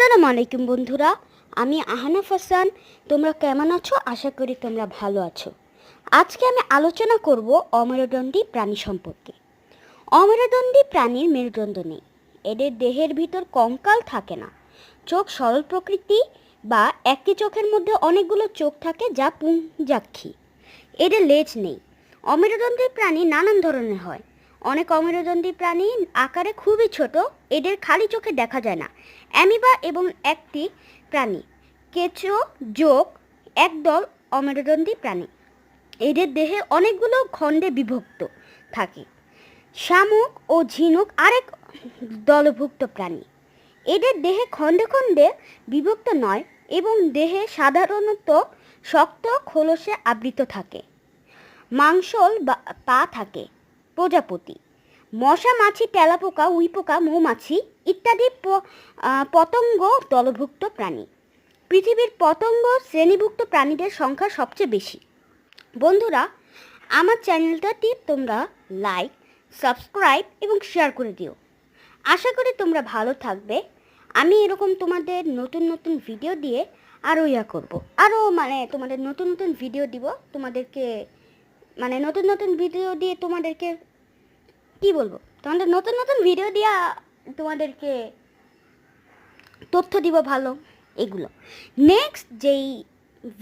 আসসালামু আলাইকুম বন্ধুরা, আমি আহনাফ হাসান। তোমরা কেমন আছো? আশা করি তোমরা ভালো আছো। আজকে আমি আলোচনা করব অমেরুদণ্ডী প্রাণী সম্পর্কে। অমেরুদণ্ডী প্রাণীর মেরুদণ্ড নেই, এদের দেহের ভিতর কঙ্কাল থাকে না। চোখ সরল প্রকৃতি বা একটি চোখের মধ্যে অনেকগুলো চোখ থাকে যা পুঞ্জাক্ষী। এদের লেজ নেই। অমেরুদণ্ডী প্রাণী নানান ধরনের হয়। অনেক অমেরুদণ্ডী প্রাণী আকারে খুবই ছোট, এদের খালি চোখে দেখা যায় না। অ্যামিবা এবং একটি প্রাণী কেঁচো যোগ একদল অমেরুদণ্ডী প্রাণী। এদের দেহে অনেকগুলো খণ্ডে বিভক্ত থাকে। শামুক ও ঝিনুক আরেক দলভুক্ত প্রাণী। এদের দেহে খণ্ডে খণ্ডে বিভক্ত নয় এবং দেহে সাধারণত শক্ত খোলসে আবৃত থাকে। মাংসল পা থাকে। প্রজাপতি মশা, মাছি, তেলাপোকা, উইপোকা, মৌমাছি ইত্যাদি পতঙ্গ দলভুক্ত প্রাণী। পৃথিবীর পতঙ্গ শ্রেণীভুক্ত প্রাণীদের সংখ্যা সবচেয়ে বেশি। বন্ধুরা, আমার চ্যানেলটাটি তোমরা লাইক, সাবস্ক্রাইব এবং শেয়ার করে দিও। আশা করি তোমরা ভালো থাকবে। আমি এরকম তোমাদের নতুন নতুন ভিডিও দিয়ে আরও করব। তোমাদের নতুন নতুন ভিডিও দিব, তোমাদেরকে নতুন নতুন ভিডিও দিয়ে তোমাদেরকে তোমাদের নতুন নতুন ভিডিও দিয়ে তোমাদেরকে তথ্য দিব ভালো এগুলো। নেক্সট যেই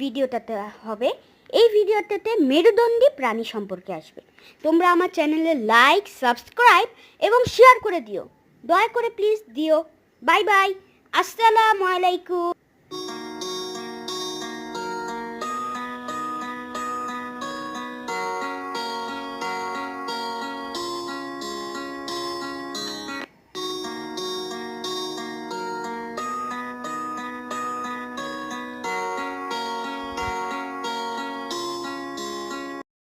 ভিডিওটাতে হবে, এই ভিডিওটাতে মেরুদণ্ডী প্রাণী সম্পর্কে আসবে। তোমরা আমার চ্যানেলে লাইক, সাবস্ক্রাইব এবং শেয়ার করে দিও, দয়া করে প্লিজ দিও। বাই বাই, আসসালামু আলাইকুম।